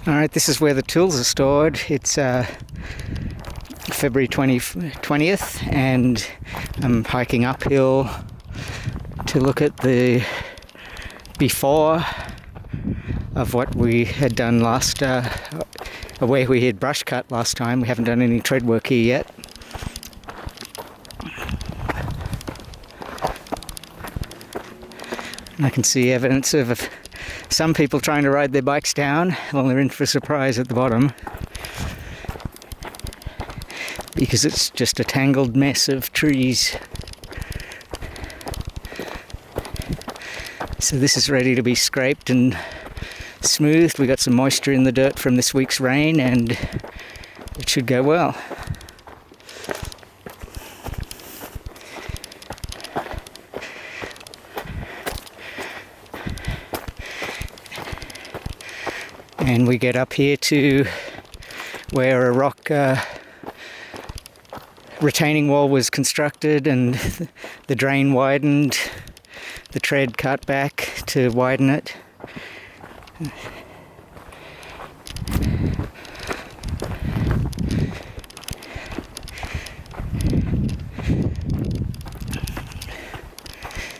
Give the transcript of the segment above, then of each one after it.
Alright, this is where the tools are stored. It's February 20th, and I'm hiking uphill to look at the before of what we had done last, where we had brush cut last time. We haven't done any tread work here yet. And I can see evidence of some people trying to ride their bikes down. Well, they're in for a surprise at the bottom, because it's just a tangled mess of trees. So this is ready to be scraped and smoothed. We got some moisture in the dirt from this week's rain, and it should go well. And we get up here to where a rock retaining wall was constructed, and the drain widened, the tread cut back to widen it.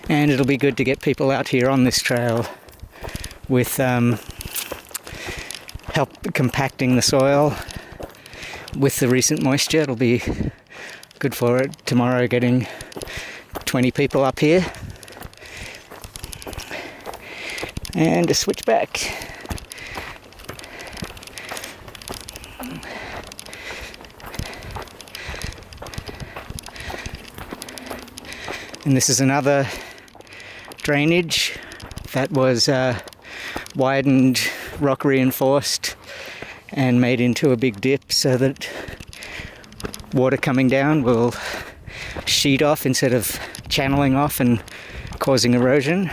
And it'll be good to get people out here on this trail with help compacting the soil with the recent moisture. It'll be good for it tomorrow, getting 20 people up here. And a switchback. And this is another drainage that was widened, rock reinforced, and made into a big dip so that water coming down will sheet off instead of channeling off and causing erosion.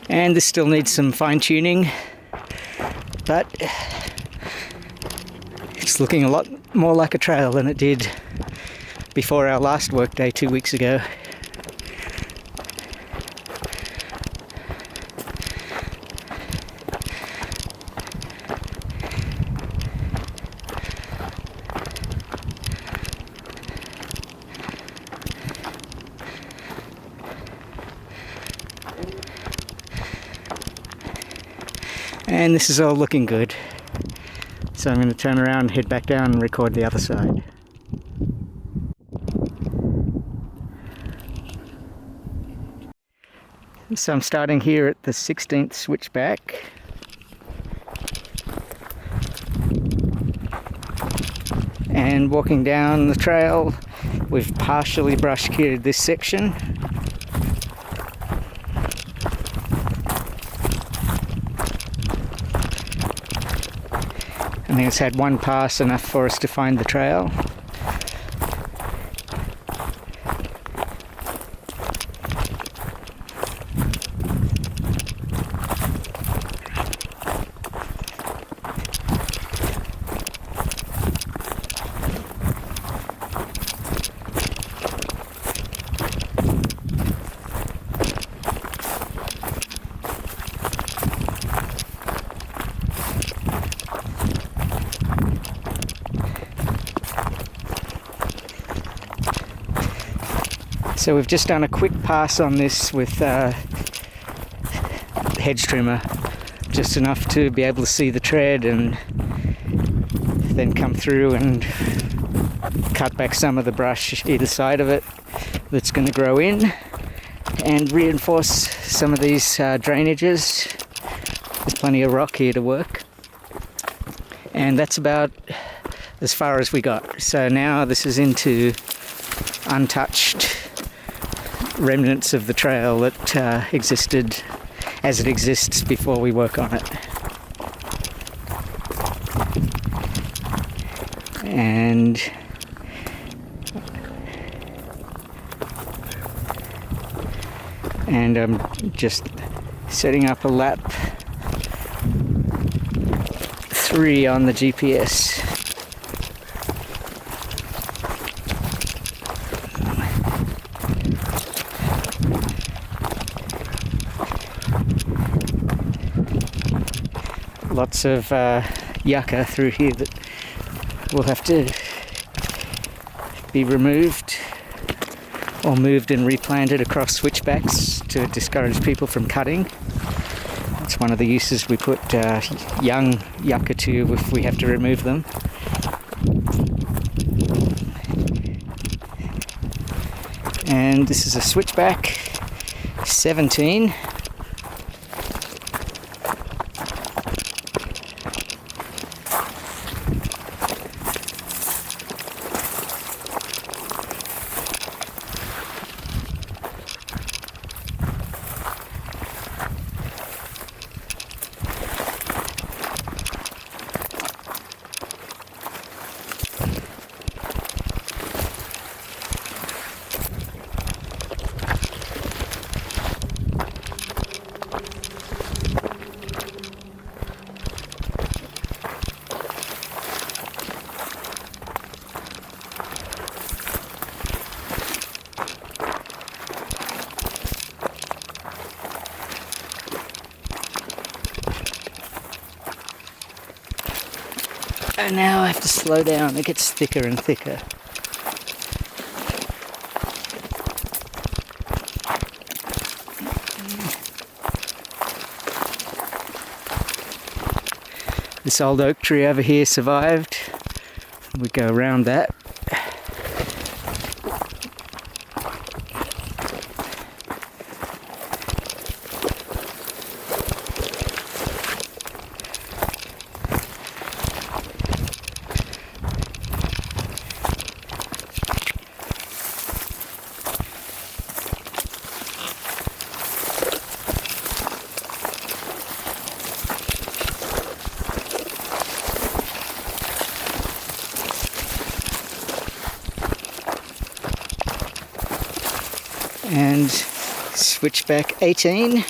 And this still needs some fine-tuning, but it's looking a lot more like a trail than it did before our last work day 2 weeks ago. And this is all looking good. So I'm going to turn around, head back down and record the other side. So I'm starting here at the 16th switchback. And walking down the trail, we've partially brush cleared this section. I think it's had one pass, enough for us to find the trail. So we've just done a quick pass on this with hedge trimmer, just enough to be able to see the tread, and then come through and cut back some of the brush either side of it that's going to grow in, and reinforce some of these drainages. There's plenty of rock here to work, and that's about as far as we got. So now this is into untouched remnants of the trail that existed as it exists before we work on it. And I'm just setting up a lap 3 on the GPS. Lots of yucca through here that will have to be removed or moved and replanted across switchbacks to discourage people from cutting. It's one of the uses we put young yucca to if we have to remove them. And this is a switchback 17. And now I have to slow down, it gets thicker and thicker. This old oak tree over here survived. We go around that. And switchback 18.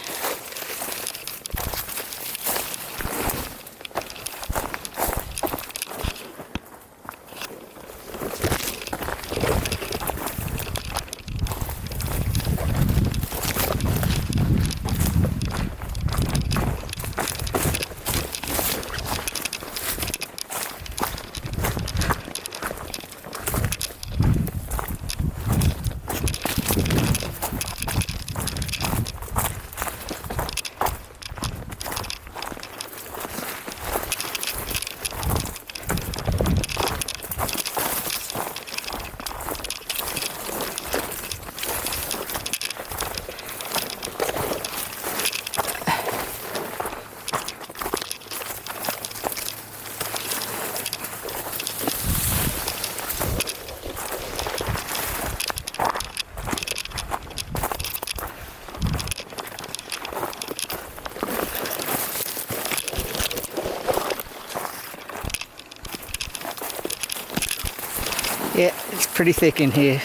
Yeah, it's pretty thick in here.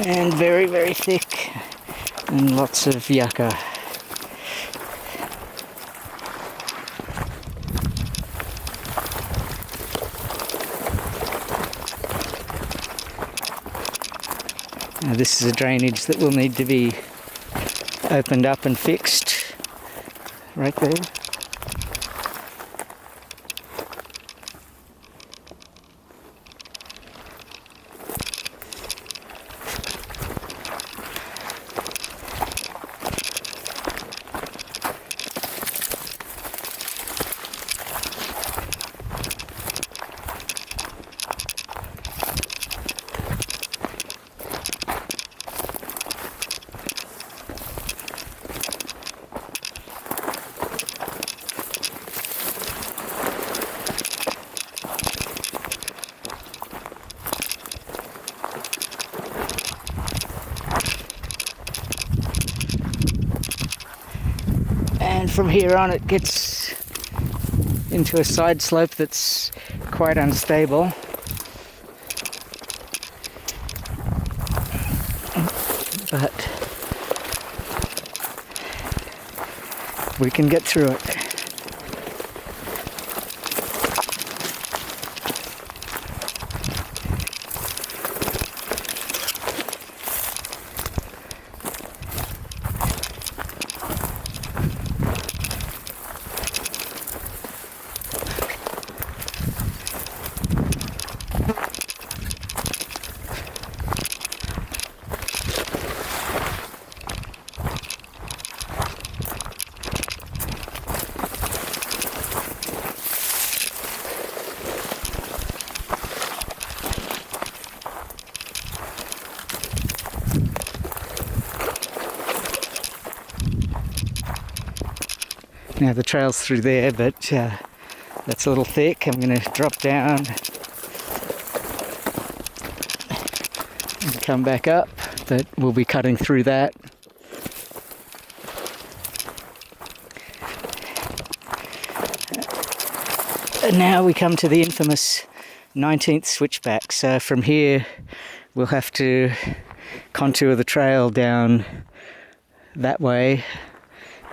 And very, very thick, and lots of yucca. Now this is a drainage that will need to be opened up and fixed right there. from here on it gets into a side slope that's quite unstable. But we can get through it. Now the trail's through there, but that's a little thick. I'm going to drop down and come back up, but we'll be cutting through that. And now we come to the infamous 19th switchback. So from here we'll have to contour the trail down that way.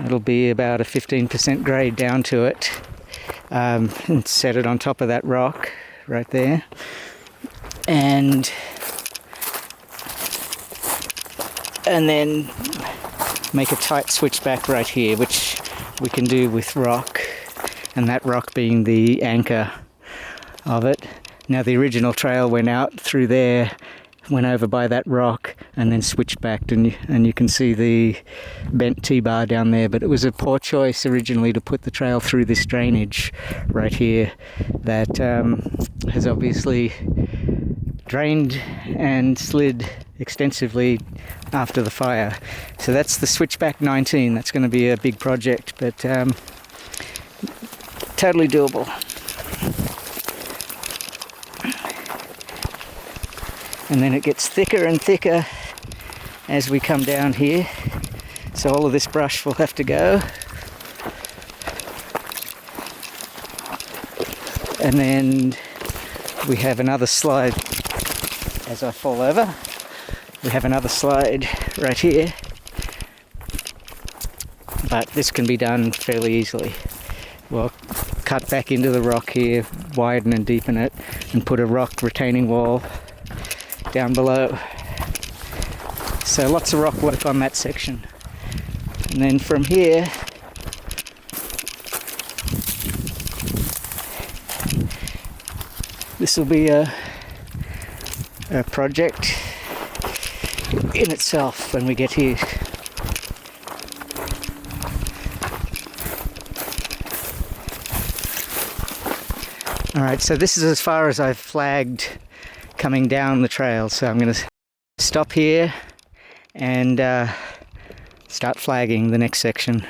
It'll be about a 15% grade down to it, and set it on top of that rock right there, and then make a tight switchback right here, which we can do with rock, and that rock being the anchor of it. Now the original trail went out through there, went over by that rock, and then switched back, and you can see the bent T-bar down there. But it was a poor choice originally to put the trail through this drainage right here that has obviously drained and slid extensively after the fire. So that's the Switchback 19. That's going to be a big project, but totally doable. And then it gets thicker and thicker as we come down here. So all of this brush will have to go. And then we have another slide as I fall over. We have another slide right here. But this can be done fairly easily. We'll cut back into the rock here, widen and deepen it, and put a rock retaining wall down below. So lots of rock work on that section. And then from here, this will be a project in itself when we get here. Alright, so this is as far as I've flagged coming down the trail, so I'm going to stop here and start flagging the next section.